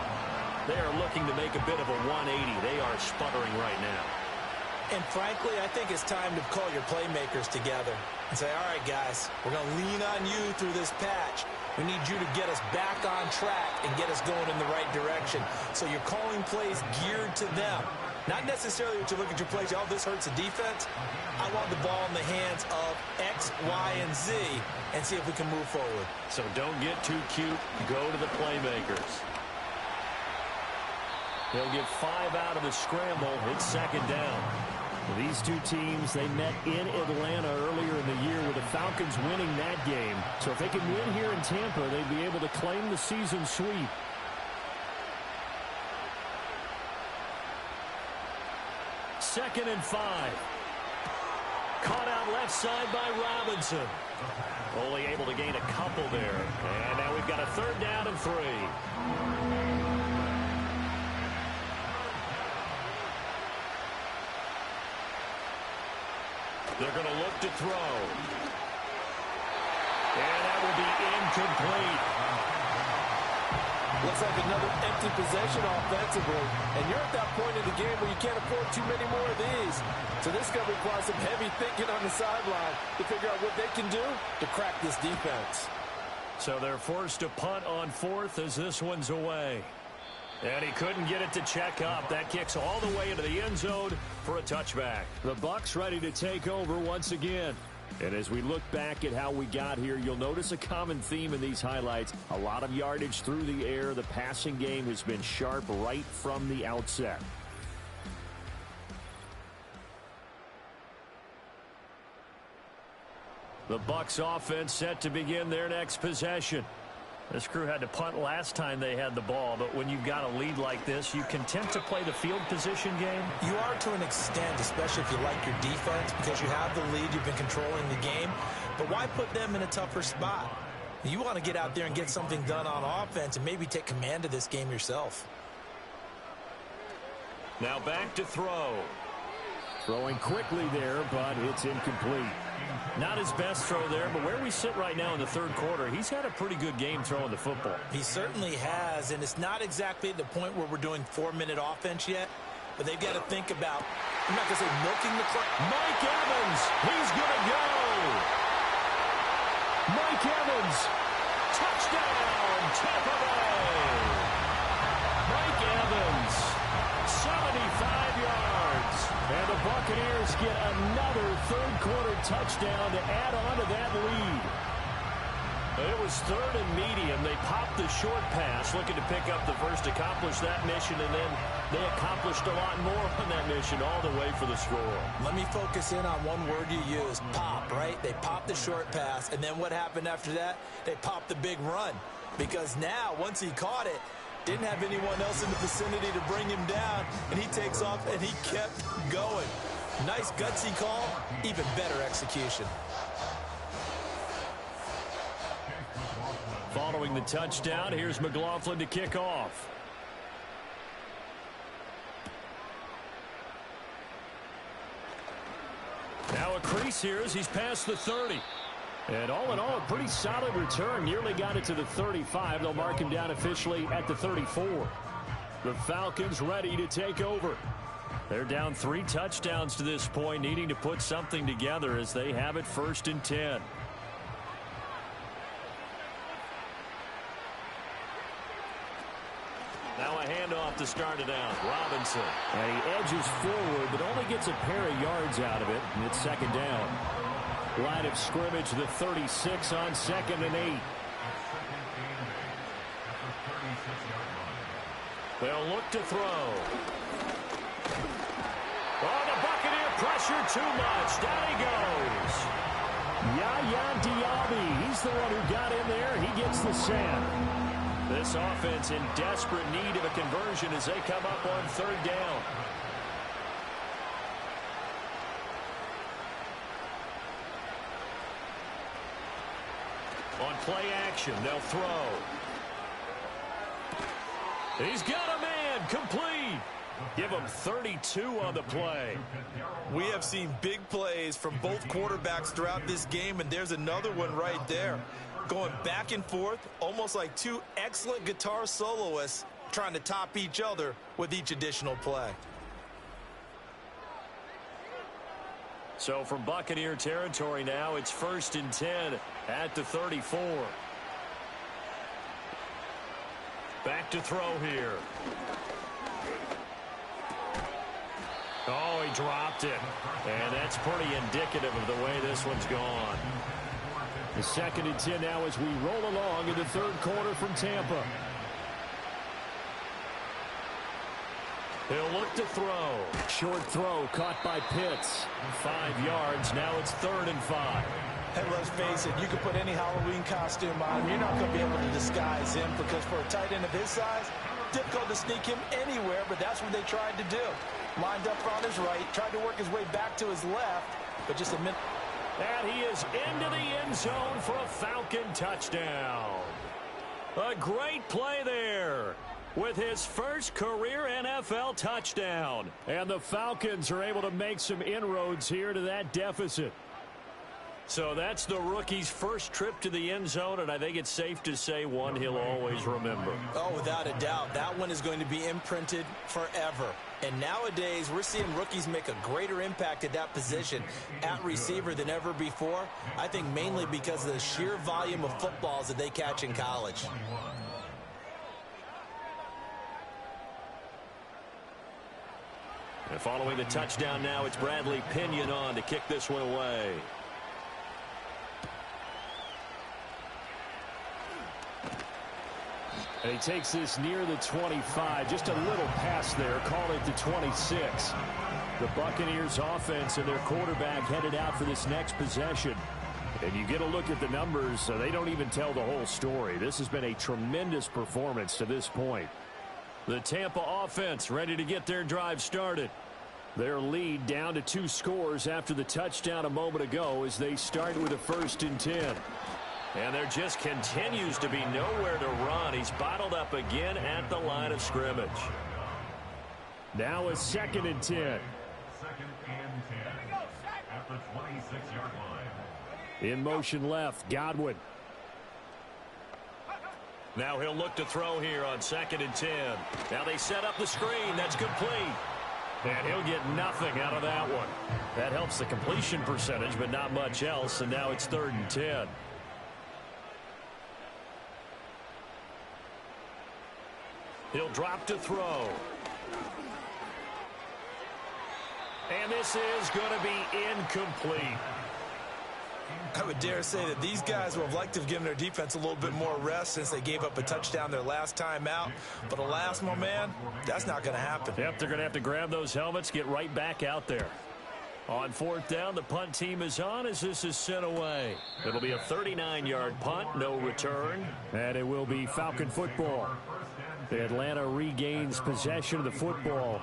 They are looking to make a bit of a 180. They are sputtering right now. And frankly, I think it's time to call your playmakers together and say, all right, guys, we're going to lean on you through this patch. We need you to get us back on track and get us going in the right direction. So you're calling plays geared to them. Not necessarily that you look at your plays, oh, this hurts the defense. I want the ball in the hands of X, Y, and Z and see if we can move forward. So don't get too cute. Go to the playmakers. They'll get 5 out of the scramble. It's second down. These two teams, they met in Atlanta earlier in the year with the Falcons winning that game. So if they can win here in Tampa, they'd be able to claim the season sweep. Second and 5. Caught out left side by Robinson. Only able to gain a couple there. And now we've got a third down and 3. They're going to look to throw. And that will be incomplete. Looks like another empty possession offensively. And you're at that point in the game where you can't afford too many more of these. So this is going to require some heavy thinking on the sideline to figure out what they can do to crack this defense. So they're forced to punt on 4th as this one's away. And he couldn't get it to check up. That kicks all the way into the end zone for a touchback. The Bucs ready to take over once again. And as we look back at how we got here, you'll notice a common theme in these highlights. A lot of yardage through the air. The passing game has been sharp right from the outset. The Bucs offense set to begin their next possession. This crew had to punt last time they had the ball, but when you've got a lead like this, you content to play the field position game? You are to an extent, especially if you like your defense, because you have the lead, you've been controlling the game. But why put them in a tougher spot? You want to get out there and get something done on offense and maybe take command of this game yourself. Now back to throw. Throwing quickly there, but it's incomplete. Not his best throw there, but where we sit right now in the third quarter, he's had a pretty good game throwing the football. He certainly has, and it's not exactly the point where we're doing 4-minute offense yet, but they've got to think about, I'm not going to say milking the clock. Mike Evans, he's going to go. Mike Evans, touchdown, Tampa Bay. Mike Evans, 75 yards. And the Buccaneers get another third-quarter touchdown to add on to that lead. It was third and medium. They popped the short pass, looking to pick up the first, accomplish that mission, and then they accomplished a lot more on that mission all the way for the score. Let me focus in on one word you used, pop, right? They popped the short pass, and then what happened after that? They popped the big run. Because now, once he caught it, didn't have anyone else in the vicinity to bring him down, and he takes off, and he kept going. Nice gutsy call, even better execution. Following the touchdown, here's McLaughlin to kick off. Now a crease here as he's past the 30. And all in all, a pretty solid return. Nearly got it to the 35. They'll mark him down officially at the 34. The Falcons ready to take over. They're down 3 touchdowns to this point, needing to put something together as they have it 1st and 10. Now a handoff to start it out. Robinson. And he edges forward, but only gets a pair of yards out of it, and it's second down. Line of scrimmage, the 36 on 2nd and 8. They'll look to throw. Oh, the Buccaneer pressure too much. Down he goes. Yaya Diaby, he's the one who got in there. He gets the sack. This offense in desperate need of a conversion as they come up on 3rd down. On play action, they'll throw. He's got a man, complete. Give him 32 on the play. We have seen big plays from both quarterbacks throughout this game, and there's another one right there. Going back and forth, almost like two excellent guitar soloists trying to top each other with each additional play. So from Buccaneer territory now, it's 1st and 10 at the 34. Back to throw here. Oh, he dropped it. And that's pretty indicative of the way this one's gone. The 2nd and 10 now as we roll along in the 3rd quarter from Tampa. He'll look to throw. Short throw caught by Pitts. 5 yards. Now it's 3rd and 5. And let's face it, you can put any Halloween costume on him. You're not going to be able to disguise him because for a tight end of his size, difficult to sneak him anywhere, but that's what they tried to do. Lined up on his right, tried to work his way back to his left, but just a minute. And he is into the end zone for a Falcon touchdown. A great play there with his first career NFL touchdown. And the Falcons are able to make some inroads here to that deficit. So that's the rookie's first trip to the end zone, and I think it's safe to say one he'll always remember. Oh, without a doubt. That one is going to be imprinted forever. And nowadays, we're seeing rookies make a greater impact at that position at receiver than ever before. I think mainly because of the sheer volume of footballs that they catch in college. And following the touchdown now, it's Bradley Pinion on to kick this one away. And he takes this near the 25. Just a little pass there. Call it the 26. The Buccaneers offense and their quarterback headed out for this next possession. And you get a look at the numbers, so they don't even tell the whole story. This has been a tremendous performance to this point. The Tampa offense ready to get their drive started. Their lead down to 2 scores after the touchdown a moment ago as they start with a 1st and 10. And there just continues to be nowhere to run. He's bottled up again at the line of scrimmage. Now a 2nd and 10. 2nd and 10 at the 26-yard line. In motion left, Godwin. Now he'll look to throw here on 2nd and 10. Now they set up the screen. That's complete. And he'll get nothing out of that one. That helps the completion percentage, but not much else. And now it's 3rd and 10. He'll drop to throw. And this is going to be incomplete. I would dare say that these guys would have liked to have given their defense a little bit more rest since they gave up a touchdown their last time out. But alas, my man, that's not going to happen. Yep, they're going to have to grab those helmets, get right back out there. On 4th down, the punt team is on as this is sent away. It'll be a 39-yard punt, no return. And it will be Falcon football. Atlanta regains possession of the football.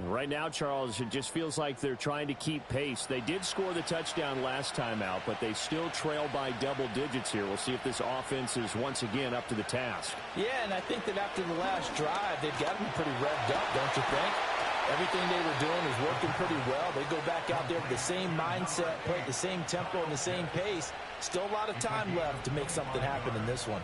Right now, Charles, it just feels like they're trying to keep pace. They did score the touchdown last time out, but they still trail by double digits here. We'll see if this offense is once again up to the task. Yeah, and I think that after the last drive, they've got them pretty revved up, don't you think? Everything they were doing is working pretty well. They go back out there with the same mindset, play at the same tempo and the same pace. Still a lot of time left to make something happen in this one.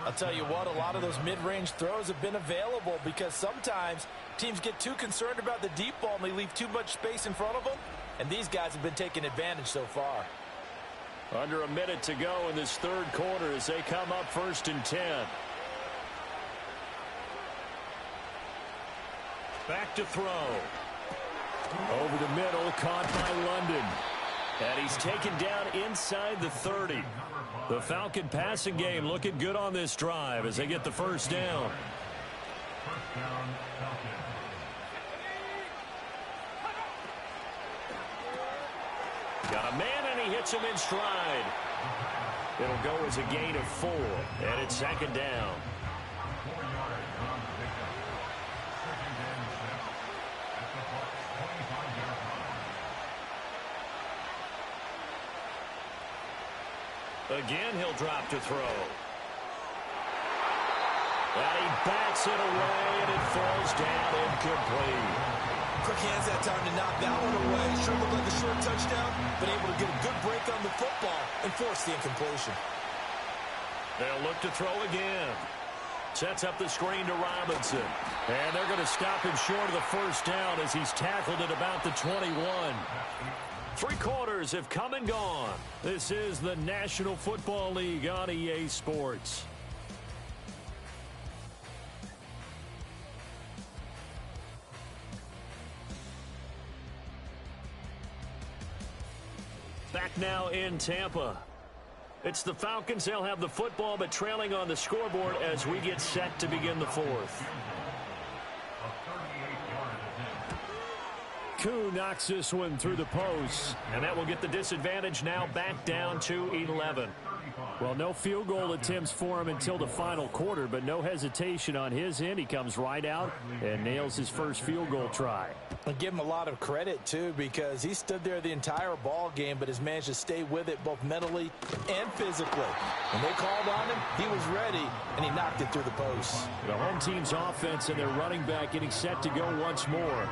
I'll tell you what, a lot of those mid-range throws have been available because sometimes teams get too concerned about the deep ball and they leave too much space in front of them, and these guys have been taking advantage so far. Under a minute to go in this 3rd quarter as they come up 1st and 10. Back to throw. Over the middle, caught by London. And he's taken down inside the 30. The Falcon passing game looking good on this drive as they get the first down. First down, Falcons. Got a man, and he hits him in stride. It'll go as a gain of 4, and it's second down. 4 yards on the pickup. Second and 7 at the Bucs 25-yard line. Again, he'll drop to throw. And he bats it away, and it falls down incomplete. Quick hands that time to knock that one away. Sure looked like a short touchdown, but able to get a good break on the football and force the incompletion. They'll look to throw again. Sets up the screen to Robinson. And they're going to stop him short of the first down as he's tackled at about the 21. 3 quarters have come and gone. This is the National Football League on EA Sports. Back now in Tampa. It's the Falcons. They'll have the football, but trailing on the scoreboard as we get set to begin the fourth. Koo knocks this one through the post, and that will get the disadvantage now back down to 11. Well, no field goal attempts for him until the final quarter, but no hesitation on his end. He comes right out and nails his first field goal try. And give him a lot of credit, too, because he stood there the entire ball game, but has managed to stay with it both mentally and physically. When they called on him, he was ready, and he knocked it through the post. The home team's offense and their running back getting set to go once more.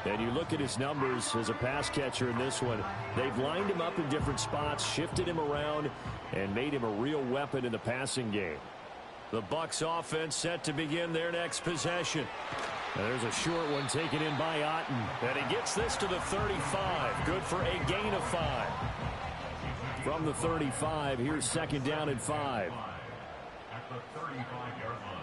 And you look at his numbers as a pass catcher in this one. They've lined him up in different spots, shifted him around, and made him a real weapon in the passing game. The Bucs offense set to begin their next possession. And there's a short one taken in by Otten. And he gets this to the 35. Good for a gain of 5. From the 35, here's second down and 5. At the 35-yard line.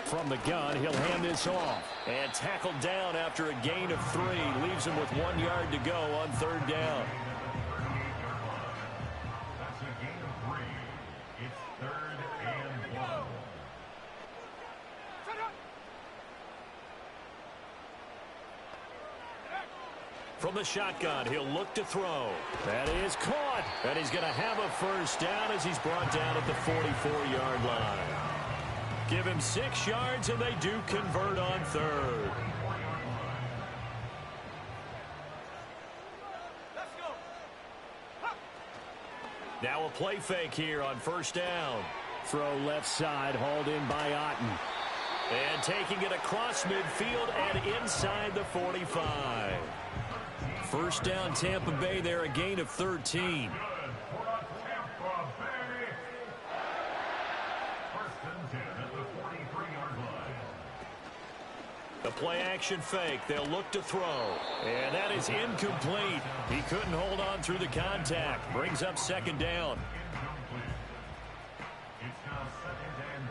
From the gun, he'll hand this off. And tackled down after a gain of 3. Leaves him with 1 yard to go on third down. That's a gain of 3. It's third and 1. From the shotgun, he'll look to throw. That is caught. And he's going to have a first down as he's brought down at the 44-yard line. Give him 6 yards, and they do convert on third. Now a play fake here on first down. Throw left side, hauled in by Otten. And taking it across midfield and inside the 45. First down, Tampa Bay there, a gain of 13. The play-action fake. They'll look to throw. And that is incomplete. He couldn't hold on through the contact. Brings up second down. It's now second and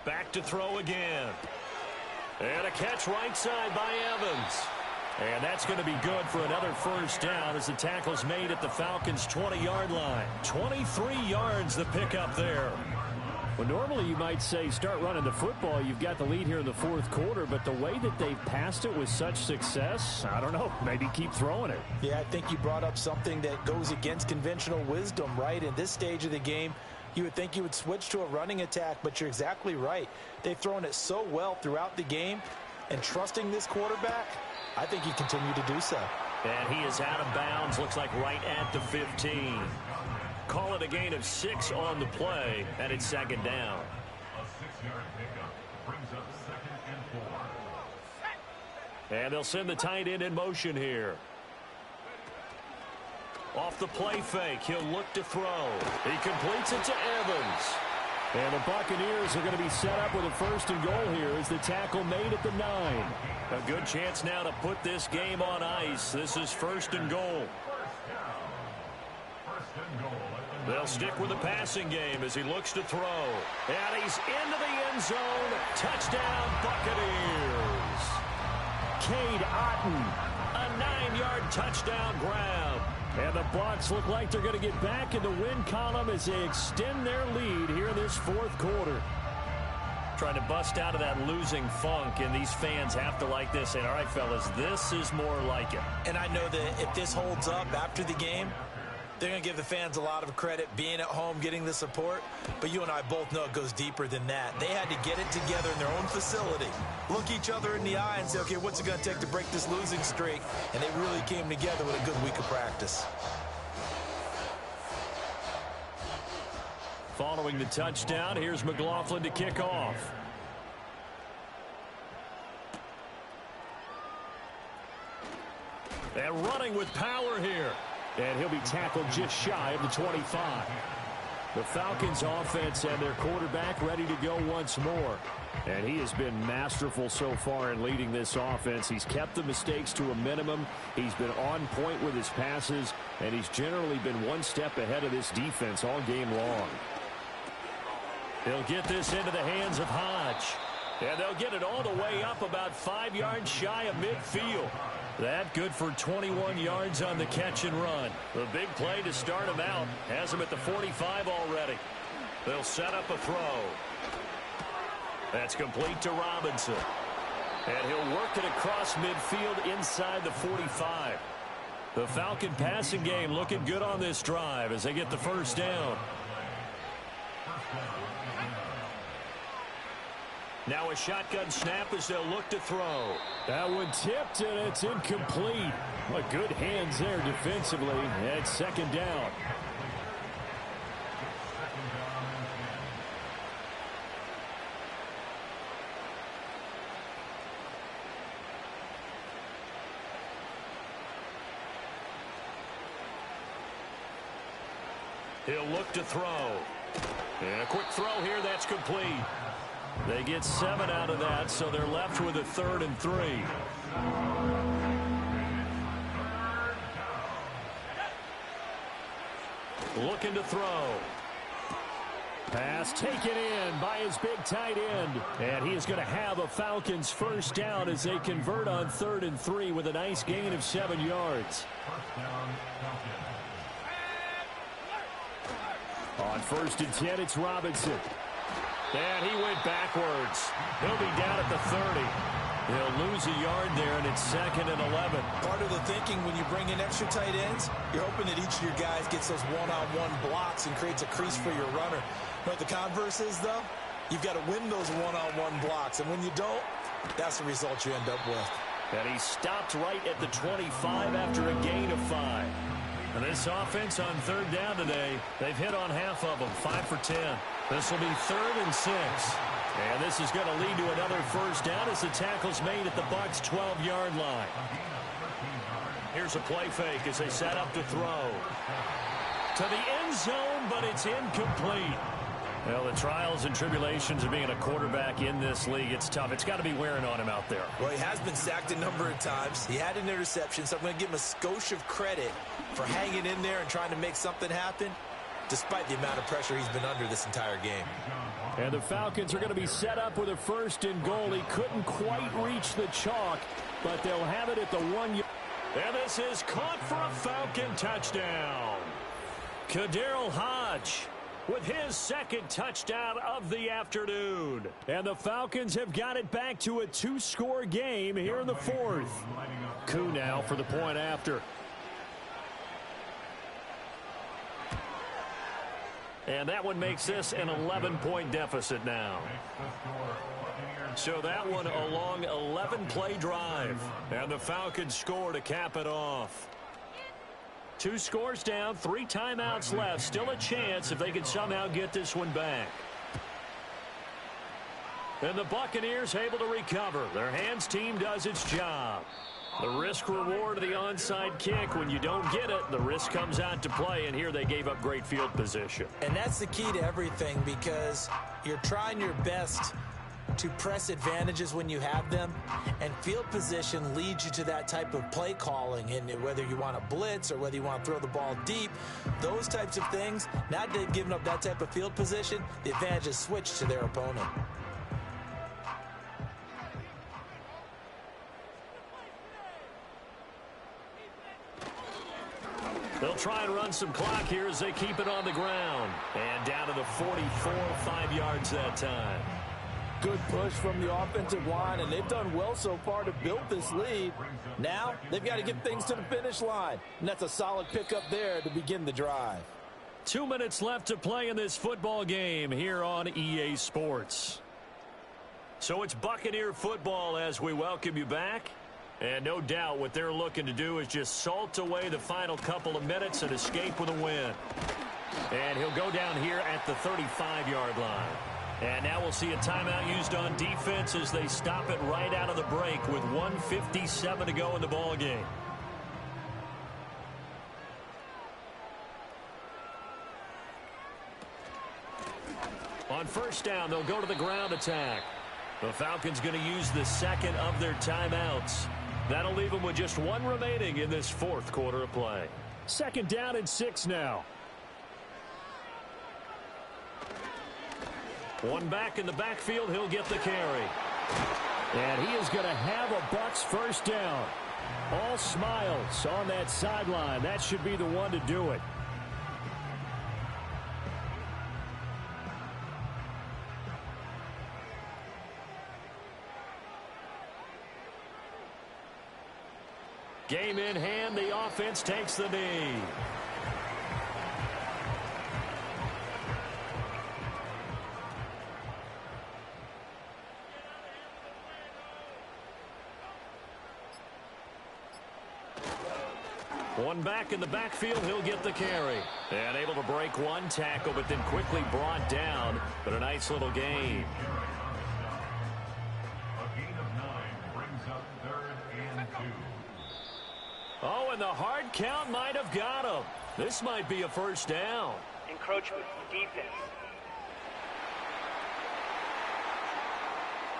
10. Back to throw again. And a catch right side by Evans. And that's going to be good for another first down as the tackle's made at the Falcons' 20-yard line. 23 yards the pickup there. Well, normally you might say start running the football. You've got the lead here in the fourth quarter, but the way that they've passed it with such success, I don't know, maybe keep throwing it. Yeah, I think you brought up something that goes against conventional wisdom, right? In this stage of the game, you would think you would switch to a running attack, but you're exactly right. They've thrown it so well throughout the game, and trusting this quarterback, I think you continue to do so. And he is out of bounds, looks like right at the 15. Call it a gain of 6 on the play, and it's second down. A 6-yard pickup brings up second and 4. And they'll send the tight end in motion here. Off the play fake, he'll look to throw. He completes it to Evans. And the Buccaneers are going to be set up with a first and goal here as the tackle made at the 9. A good chance now to put this game on ice. This is first and goal. First and goal. They'll stick with the passing game as he looks to throw. And he's into the end zone. Touchdown, Buccaneers. Cade Otton, a 9-yard touchdown grab. And the Bucs look like they're going to get back in the win column as they extend their lead here in this fourth quarter. Trying to bust out of that losing funk, and these fans have to like this. And all right, fellas, this is more like it. And I know that if this holds up after the game, they're going to give the fans a lot of credit, being at home, getting the support. But you and I both know it goes deeper than that. They had to get it together in their own facility, look each other in the eye and say, okay, what's it going to take to break this losing streak? And they really came together with a good week of practice. Following the touchdown, here's McLaughlin to kick off. And running with power here. And he'll be tackled just shy of the 25. The Falcons offense and their quarterback ready to go once more. And he has been masterful so far in leading this offense. He's kept the mistakes to a minimum. He's been on point with his passes. And he's generally been one step ahead of this defense all game long. They'll get this into the hands of Hodge. And they'll get it all the way up about 5 yards shy of midfield. That good for 21 yards on the catch and run. The big play to start him out has him at the 45 already. They'll set up a throw. That's complete to Robinson. And he'll work it across midfield inside the 45. The Falcon passing game looking good on this drive as they get the first down. Now a shotgun snap as they'll look to throw. That one tipped, and it's incomplete. But good hands there defensively. It's second down. He'll look to throw. And a quick throw here, that's complete. They get 7 out of that, so they're left with a 3rd and 3. Looking to throw. Pass taken in by his big tight end. And he is going to have a Falcons first down as they convert on 3rd and 3 with a nice gain of 7 yards. On 1st and 10, it's Robinson. And he went backwards. He'll be down at the 30. He'll lose a yard there, and it's 2nd and 11. Part of the thinking when you bring in extra tight ends, you're hoping that each of your guys gets those one-on-one blocks and creates a crease for your runner. But the converse is, though, you've got to win those one-on-one blocks. And when you don't, that's the result you end up with. And he stopped right at the 25 after a gain of 5. And this offense on 3rd down today, they've hit on half of them, 5 for 10. This will be 3rd and 6. And this is going to lead to another first down as the tackle's made at the Bucs' 12-yard line. Here's a play fake as they set up to throw. To the end zone, but it's incomplete. Well, the trials and tribulations of being a quarterback in this league, it's tough. It's got to be wearing on him out there. Well, he has been sacked a number of times. He had an interception, so I'm going to give him a skosh of credit for hanging in there and trying to make something happen, despite the amount of pressure he's been under this entire game. And the Falcons are going to be set up with a 1st and goal. He couldn't quite reach the chalk, but they'll have it at the 1 yard. And this is caught for a Falcon touchdown. Kaderl Hodge with his 2nd touchdown of the afternoon. And the Falcons have got it back to a 2-score game here in the 4th. Koo now for the point after. And that one makes this an 11-point deficit now. So that one a long 11-play drive. And the Falcons score to cap it off. 2 scores down, 3 timeouts left. Still a chance if they can somehow get this one back. And the Buccaneers able to recover. Their hands team does its job. The risk-reward of the onside kick, when you don't get it, the risk comes out to play, and here they gave up great field position. And that's the key to everything, because you're trying your best to press advantages when you have them, and field position leads you to that type of play calling. And whether you want to blitz or whether you want to throw the ball deep, those types of things, now they've given up that type of field position, the advantage is switched to their opponent. They'll try and run some clock here as they keep it on the ground. And down to the 44, 5 yards that time. Good push from the offensive line, and they've done well so far to build this lead. Now they've got to get things to the finish line, and that's a solid pickup there to begin the drive. 2 minutes left to play in this football game here on EA Sports. So it's Buccaneer football as we welcome you back. And no doubt what they're looking to do is just salt away the final couple of minutes and escape with a win. And he'll go down here at the 35-yard line. And now we'll see a timeout used on defense as they stop it right out of the break with 1:57 to go in the ball game. On first down, they'll go to the ground attack. The Falcons going to use the second of their timeouts. That'll leave them with just one remaining in this fourth quarter of play. 2nd down and 6 now. One back in the backfield, he'll get the carry. And he is going to have a Bucs first down. All smiles on that sideline. That should be the one to do it. Game in hand, the offense takes the knee. One back in the backfield, he'll get the carry. And able to break one tackle, but then quickly brought down. But a nice little gain. A gain of 9 brings up 3rd and 2. Oh, and the hard count might have got him. This might be a first down. Encroachment, defense.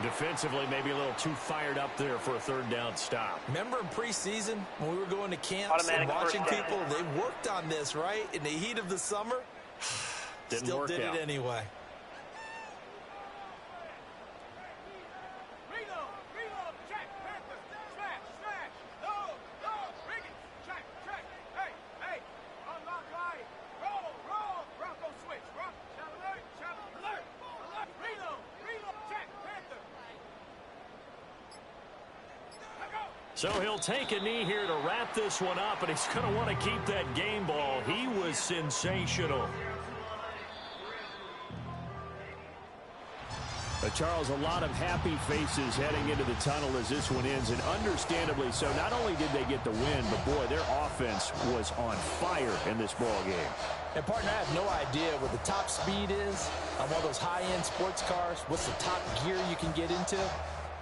Defensively, maybe a little too fired up there for a 3rd down stop. Remember in preseason when we were going to camps and watching people, they worked on this, right? In the heat of the summer, still did it anyway. So he'll take a knee here to wrap this one up, and he's going to want to keep that game ball. He was sensational. Charles, a lot of happy faces heading into the tunnel as this one ends, and understandably so. Not only did they get the win, but boy, their offense was on fire in this ball game. And partner, I have no idea what the top speed is on one of those high-end sports cars. What's the top gear you can get into?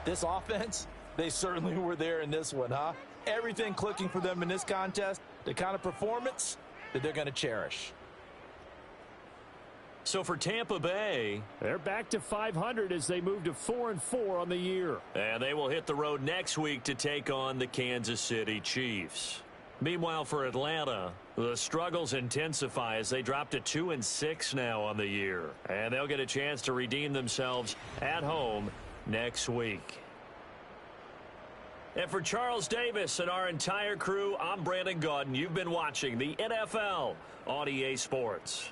This offense, they certainly were there in this one, huh? Everything clicking for them in this contest, the kind of performance that they're going to cherish. So for Tampa Bay, they're back to 500 as they move to 4-4 on the year. And they will hit the road next week to take on the Kansas City Chiefs. Meanwhile, for Atlanta, the struggles intensify as they drop to 2-6 now on the year. And they'll get a chance to redeem themselves at home next week. And for Charles Davis and our entire crew, I'm Brandon Gaudin. You've been watching the NFL on EA Sports.